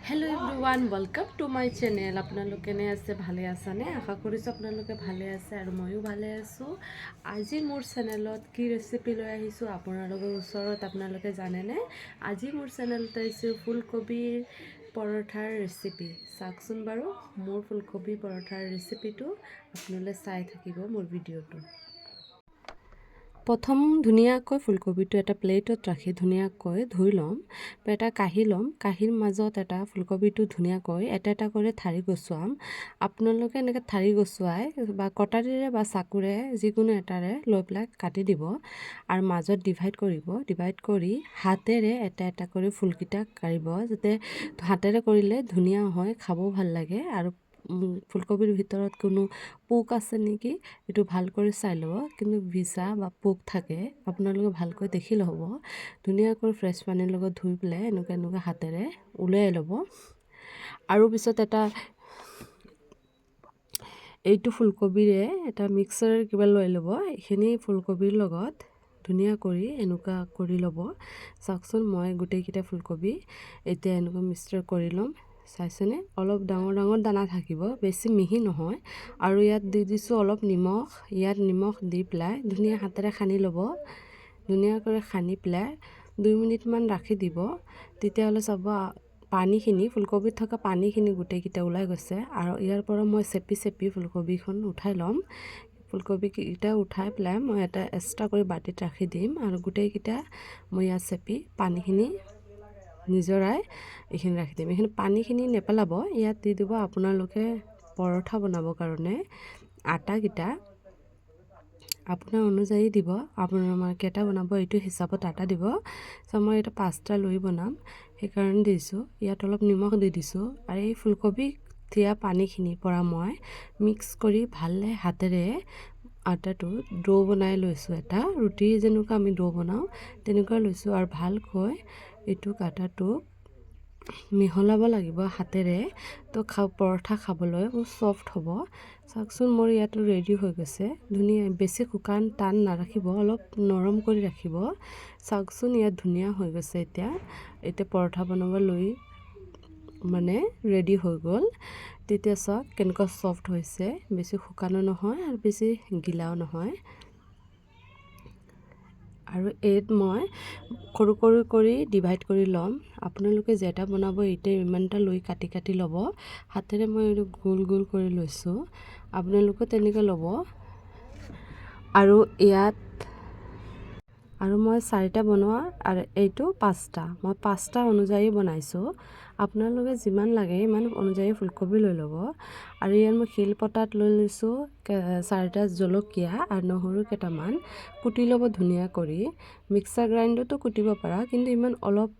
Hello' everyone welcome to my channel. আপোনালোক কেনে আছে? ভালে আছেনে? আশা কৰিছোঁ আপোনালোকে ভালে আছে আৰু ময়ো ভালে আছোঁ। আজি মোৰ চেনেলত কি ৰেচিপি লৈ আহিছোঁ আপোনালোকৰ ওচৰত আপোনালোকে জানেনে? আজি মোৰ চেনেলত আহিছোঁ ফুলকবিৰ পৰঠাৰ ৰেচিপি। চাওকচোন বাৰু মোৰ ফুলকবি পৰঠাৰ ৰেচিপিটো আপোনালোকে চাই থাকিব মোৰ ভিডিঅ'টো। প্ৰথম ধুনীয়াকৈ ফুলকবিটো এটা প্লেটত ৰাখি ধুনীয়াকৈ ধুই ল'ম। এটা কাঁহী ল'ম, কাঁহীৰ মাজত এটা ফুলকবিটো ধুনীয়াকৈ এটা এটা কৰি ঠাৰি গুচুৱাম। আপোনালোকে এনেকৈ ঠাৰি গুচুৱাই বা কটাৰীৰে বা চাকুৰে যিকোনো এটাৰে লৈ পেলাই কাটি দিব আৰু মাজত ডিভাইড কৰিব। ডিভাইড কৰি হাতেৰে এটা এটা কৰি ফুলকেইটা কাঢ়িব, যাতে হাতেৰে কৰিলে ধুনীয়া হয়, খাবও ভাল লাগে। আৰু ফুলকবিৰ ভিতৰত কোনো পোক আছে নেকি এইটো ভাল কৰি চাই ল'ব। কিন্তু ভিজা বা পোক থাকে আপোনালোকে ভালকৈ দেখি ল'ব। ধুনীয়াকৈ ফ্ৰেছ পানীৰ লগত ধুই পেলাই এনেকুৱা হাতেৰে উলিয়াই ল'ব। আৰু পিছত এটা এইটো ফুলকবিৰে এটা মিক্সাৰ কিবা লৈ ল'ব। এইখিনি ফুলকবিৰ লগত ধুনীয়া কৰি এনেকুৱা কৰি ল'ব। চাওকচোন মই গোটেইকেইটা ফুলকবি এতিয়া এনেকুৱা মিক্সাৰ কৰি ল'ম। চাইছেনে? অলপ ডাঙৰ ডাঙৰ দানা থাকিব, বেছি মিহি নহয়। আৰু ইয়াত দি দিছোঁ অলপ নিমখ। ইয়াত নিমখ দি পেলাই ধুনীয়া হাতেৰে সানি ল'ব। ধুনীয়াকৈ সানি পেলাই 2 মিনিটমান ৰাখি দিব। তেতিয়াহ'লে চাব পানীখিনি, ফুলকবিত থকা পানীখিনি গোটেইকেইটা ওলাই গৈছে। আৰু ইয়াৰ পৰা মই চেপি ফুলকবিখন উঠাই ল'ম। ফুলকবিকেইটা উঠাই পেলাই মই এটা এক্সট্ৰা কৰি বাটিত ৰাখি দিম। আৰু গোটেইকেইটা মই ইয়াত চেপি পানীখিনি নিজৰাই এইখিনি ৰাখি দিম। এইখিনি পানীখিনি নেপেলাব। ইয়াত দি দিব আপোনালোকে পৰঠা বনাবৰ কাৰণে আটাকেইটা আপোনাৰ অনুযায়ী দিব। আপোনাৰ কেইটা বনাব এইটো হিচাপত আটা দিব। চ' মই এটা 5টা লৈ বনাম, সেইকাৰণে দিছোঁ। ইয়াত অলপ নিমখ দি দিছোঁ। আৰু এই ফুলকবি দিয়া পানীখিনিৰ পৰা মই মিক্স কৰি ভালে হাতেৰে আটাটো ডো বনাই লৈছোঁ। এটা ৰুটি যেনেকুৱা আমি ডো বনাওঁ তেনেকুৱা লৈছোঁ। আৰু ভালকৈ এইটো আটাটো মিহলাব লাগিব হাতেৰে, তো পৰঠা খাবলৈ চফ্ট হ'ব। চাওকচোন মোৰ ইয়াতো ৰেডি হৈ গৈছে। ধুনীয়া, বেছি শুকান টান নাৰাখিব, অলপ নৰম কৰি ৰাখিব। চাওকচোন ইয়াত ধুনীয়া হৈ গৈছে। এতিয়া পৰঠা বনাবলৈ মানে ৰেডি হৈ গ'ল। তেতিয়া চাওক কেনেকুৱা চফ্ট হৈছে, বেছি শুকানো নহয় আৰু বেছি গিলাও নহয়। আৰু এইত মই সৰু সৰু কৰি ডিভাইড কৰি ল'ম। আপোনালোকে যেটা বনাব এইটো ইমানটা লৈ কাটি কাটি ল'ব। হাতেৰে মই এইটো গোল গোল কৰি লৈছোঁ, আপোনালোকে তেনেকৈ ল'ব। আৰু ইয়াত মই 4টা বনোৱা আৰু এইটো 5টা, মই 5টা অনুযায়ী বনাইছোঁ। আপোনালোকে যিমান লাগে ইমান অনুযায়ী ফুলকবি লৈ ল'ব। আৰু ইয়াত মই শিলপতাত লৈ লৈছোঁ 4টা জলকীয়া আৰু নহৰু কেইটামান কুটি ল'ব ধুনীয়া কৰি। মিক্সাৰ গ্ৰাইণ্ডাৰতো কুটিব পাৰা, কিন্তু ইমান অলপ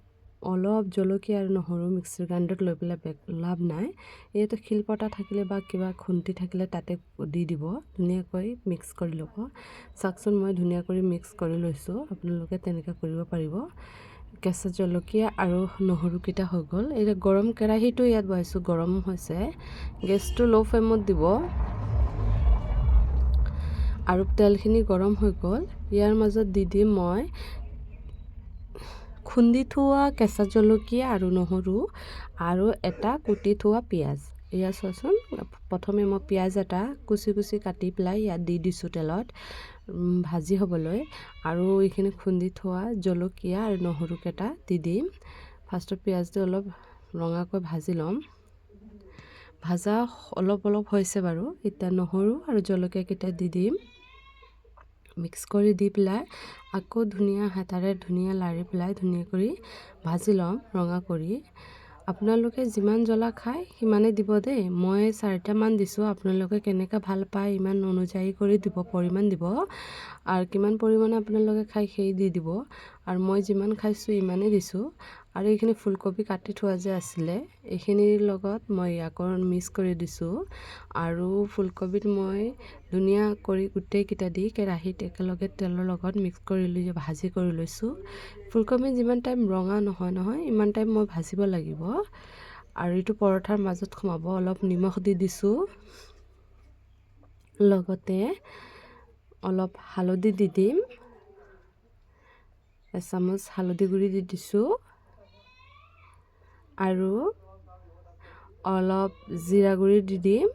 জলকীয়া আৰু নহৰু মিক্সাৰ গ্ৰাইণ্ডাৰত লৈ পেলাই লাভ নাই। ইয়াতে শিলপতা থাকিলে বা কিবা খুন্তি থাকিলে তাতে দি দিব। ধুনীয়াকৈ মিক্স কৰি ল'ব। চাওকচোন মই ধুনীয়া কৰি মিক্স কৰি লৈছোঁ, আপোনালোকে তেনেকৈ কৰিব পাৰিব। কেঁচা জলকীয়া আৰু নহৰুকেইটা হৈ গ'ল। এতিয়া গৰম কেৰাহীটো ইয়াত বহাইছোঁ, গৰম হৈছে। গেছটো ল' ফ্লেমত দিব। আৰু তেলখিনি গৰম হৈ গ'ল। ইয়াৰ মাজত দি দিম মই খুন্দি থোৱা কেঁচা জলকীয়া আৰু নহৰু আৰু এটা কুটি থোৱা পিঁয়াজ। ইয়াত চোৱাচোন, প্ৰথমে মই পিঁয়াজ এটা কুচি কাটি পেলাই ইয়াত দি দিছোঁ তেলত ভাজি হ'বলৈ। আৰু এইখিনি খুন্দি থোৱা জলকীয়া আৰু নহৰুকেইটা দি দিম। ফাৰ্ষ্টত পিঁয়াজটো অলপ ৰঙাকৈ ভাজি ল'ম। ভাজা অলপ হৈছে বাৰু। এতিয়া নহৰু আৰু জলকীয়াকেইটা দি দিম। মিক্স কৰি দি পেলাই আকৌ ধুনীয়া হাতাৰে ধুনীয়া লাৰি পেলাই ধুনীয়া কৰি ভাজি ল'ম ৰঙা কৰি। আপোনালোকে যিমান জ্বলা খায় সিমানেই দিব দেই। মই 4টামান দিছোঁ, আপোনালোকে কেনেকৈ ভাল পায় ইমান অনুযায়ী কৰি দিব, পৰিমাণ দিব। আৰু কিমান পৰিমাণে আপোনালোকে খায় সেই দি দিব। আৰু মই যিমান খাইছোঁ ইমানেই দিছোঁ। আৰু এইখিনি ফুলকবি কাটি থোৱা যে আছিলে এইখিনিৰ লগত মই আকৌ মিক্স কৰি দিছোঁ। আৰু ফুলকবিত মই ধুনীয়া কৰি গোটেইকেইটা দি কেৰাহীত একেলগে তেলৰ লগত মিক্স কৰি লৈ ভাজি কৰি লৈছোঁ। ফুলকবি যিমান টাইম ৰঙা নহয় ইমান টাইম মই ভাজিব লাগিব। আৰু এইটো পৰঠাৰ মাজত সোমাব। অলপ নিমখ দি দিছোঁ, লগতে অলপ হালধি দি দিম। এচামুচ হালধি গুড়ি দি দিছোঁ। আৰু অলপ জিৰা গুড়ি দি দিম।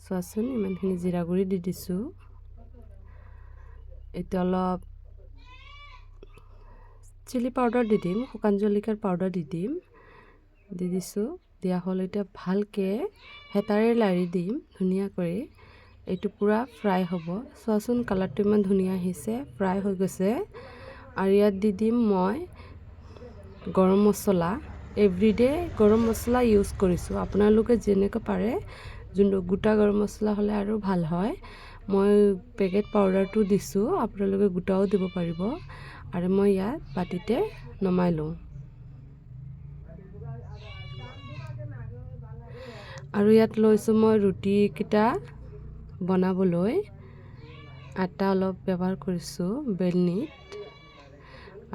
চোৱাচোন ইমানখিনি জিৰা গুড়ি দি দিছোঁ। এতিয়া অলপ চিলি পাউডাৰ দি দিম, শুকান জলকীয়াৰ পাউডাৰ দি দিছোঁ। দিয়া হ'ল। এতিয়া ভালকৈ হেতাৰে লাৰি দিম ধুনীয়াকৈ। এইটো পূৰা ফ্ৰাই হ'ব। চোৱাচোন কালাৰটো ইমান ধুনীয়া আহিছে, ফ্ৰাই হৈ গৈছে। আৰু ইয়াত দি দিম মই গৰম মছলা। এভৰিডে গৰম মছলা ইউজ কৰিছোঁ। আপোনালোকে যেনেকৈ পাৰে, যোনটো গোটা গৰম মছলা হ'লে আৰু ভাল হয়। মই পেকেট পাউডাৰটো দিছোঁ, আপোনালোকে গোটাও দিব পাৰিব। আৰু মই ইয়াত বাতিতে নমাই লওঁ। আৰু ইয়াত লৈছোঁ মই ৰুটিকেইটা বনাবলৈ আটা অলপ ব্যৱহাৰ কৰিছোঁ বেলনিত।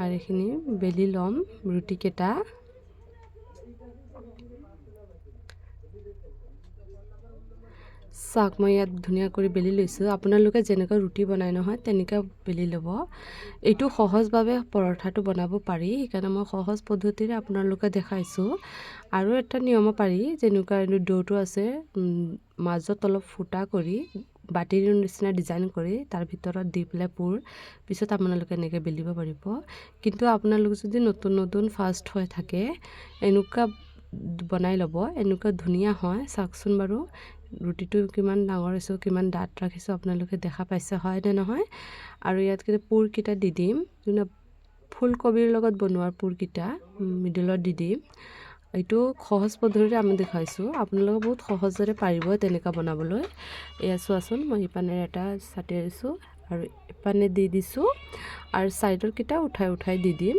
আৰু এইখিনি বেলি ল'ম ৰুটিকেইটা। চাওক মই ইয়াত ধুনীয়া কৰি বেলি লৈছোঁ। আপোনালোকে যেনেকৈ ৰুটি বনাই নহয় তেনেকৈ বেলি ল'ব। এইটো সহজভাৱে পৰঠাটো বনাব পাৰি, সেইকাৰণে মই সহজ পদ্ধতিৰে আপোনালোকে দেখাইছোঁ। আৰু এটা নিয়ম পাৰি, যেনেকুৱা ডোটো আছে, মাজত অলপ ফুটা কৰি বাতিৰ নিচিনা ডিজাইন কৰি তাৰ ভিতৰত দি পেলাই পুৰ, পিছত আপোনালোকে এনেকৈ বেলিব পাৰিব। কিন্তু আপোনালোকে যদি নতুন ফাৰ্ষ্ট হৈ থাকে, এনেকুৱা বনাই ল'ব, এনেকুৱা ধুনীয়া হয়। চাওকচোন বাৰু ৰুটিটো কিমান ডাঙৰ হৈছোঁ, কিমান ডাঠ ৰাখিছোঁ, আপোনালোকে দেখা পাইছে হয় নে নহয়। আৰু ইয়াত পুৰকেইটা দি দিম, যোনে ফুলকবিৰ লগত বনোৱাৰ পুৰকেইটা মিডলত দি দিম। এইটো সহজ পদ্ধতিৰে আমি দেখাইছোঁ, আপোনালোকে বহুত সহজৰে পাৰিব তেনেকুৱা বনাবলৈ। এয়া চোৱাচোন মই ইপানেৰে এটা চাটি দিছোঁ আৰু ইপানে দি দিছোঁ, আৰু ছাইডৰকেইটা উঠাই দি দিম।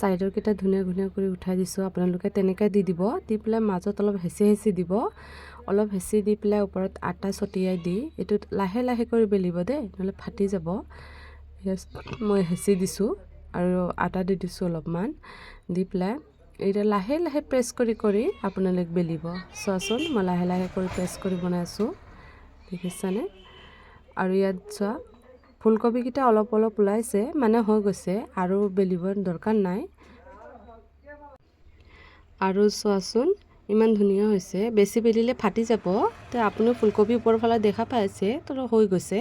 ছাইডৰকেইটা ধুনীয়া কৰি উঠাই দিছোঁ। আপোনালোকে তেনেকৈ দি দিব, দি পেলাই মাজত অলপ হেঁচি দিব। অলপ হেঁচি দি পেলাই ওপৰত আটা ছটিয়াই দি এইটো লাহে কৰি বেলিব দেই, নহ'লে ফাটি যাব। মই হেঁচি দিছোঁ আৰু আটা দি দিছোঁ অলপমান, দি পেলাই এতিয়া লাহে প্ৰেছ কৰি আপোনালোকে বেলিব। চোৱাচোন মই লাহে কৰি প্ৰেছ কৰি বনাই আছোঁ, দেখিছেনে। আৰু ইয়াত চোৱা ফুলকবিকেইটা অলপ ওলাইছে, মানে হৈ গৈছে, আৰু বেলিব দৰকাৰ নাই। আৰু চোৱাচোন ইমান ধুনীয়া হৈছে। বেছি বেলিলে ফাটি যাব। তো আপুনি ফুলকবি ওপৰৰ ফালে দেখা পাইছে, তো হৈ গৈছে।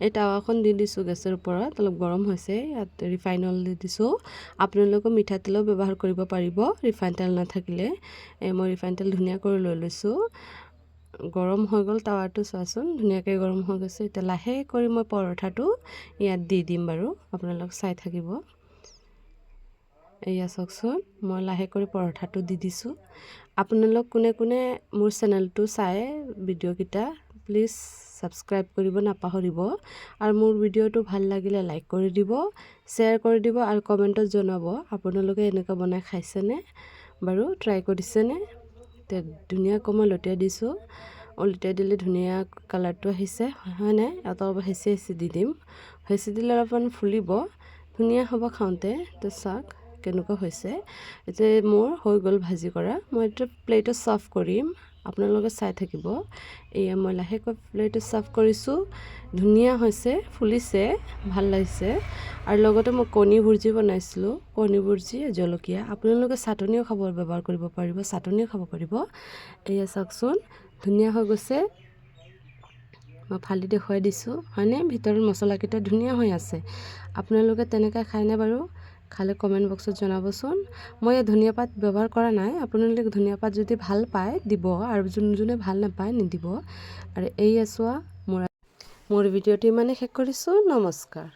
এই টাৱাখন দি দিছোঁ গেছৰ ওপৰত, অলপ গৰম হৈছে। ইয়াত ৰিফাইন অইল দি দিছোঁ। আপোনালোকে মিঠাতেলো ব্যৱহাৰ কৰিব পাৰিব ৰিফাইন তেল নাথাকিলে। মই ৰিফাইন তেল ধুনীয়া কৰি লৈ লৈছোঁ। গৰম হৈ গ'ল টাৱাটো, চোৱাচোন ধুনীয়াকৈ গৰম হৈ গৈছে। এতিয়া লাহে কৰি মই পৰঠাটো ইয়াত দি দিম বাৰু, আপোনালোক চাই থাকিব। এয়া চাওকচোন মই লাহে কৰি পৰঠাটো দি দিছোঁ। আপোনালোক কোনে মোৰ চেনেলটো চাই ভিডিঅ'কেইটা প্লিজ ছাবস্ক্ৰাইব কৰিব নাপাহৰিব। আৰু মোৰ ভিডিঅ'টো ভাল লাগিলে লাইক কৰি দিব, শ্বেয়াৰ কৰি দিব, আৰু কমেণ্টত জনাব আপোনালোকে এনেকুৱা বনাই খাইছেনে বাৰু, ট্ৰাই কৰিছেনে। ধুনীয়াকৈ মই লটিয়াই দিছোঁ। লটিয়াই দিলে ধুনীয়া কালাৰটো আহিছে হয় নাই। এটা অলপ হেঁচি দি দিম, হেঁচি দিলে অলপমান ফুলিব, ধুনীয়া হ'ব খাওঁতে। তো চাওক কেনেকুৱা হৈছে। এতিয়া মোৰ হৈ গ'ল ভাজি কৰা। মই এইটো প্লেটত ছাৰ্ভ কৰিম, আপোনালোকে চাই থাকিব। এয়া মই লাহেকৈ প্লেটত ছাৰ্ভ কৰিছোঁ। ধুনীয়া হৈছে, ফুলিছে, ভাল লাগিছে। আৰু লগতে মই কণী ভুৰ্জি বনাইছিলোঁ, কণী ভুৰ্জি জলকীয়া। আপোনালোকে চাটনিও ব্যৱহাৰ কৰিব পাৰিব, চাটনিও খাব পাৰিব। এয়া চাওকচোন ধুনীয়া হৈ গৈছে। মই ফালি দেখুৱাই দিছোঁ হয়নে, ভিতৰত মছলাকেইটা ধুনীয়া হৈ আছে। আপোনালোকে তেনেকৈ খায়নে বাৰু, খালে কমেণ্ট বক্সত জনাবচোন। মই ধনিয়া পাত ব্যৱহাৰ কৰা নাই, আপোনালোকে ধনিয়া পাত যদি ভাল পায় দিব, আৰু যোনে ভাল নাপায় নিদিব। আৰু এয়া চোৱা মোৰ ভিডিঅ'টো ইমানেই শেষ কৰিছোঁ। নমস্কাৰ।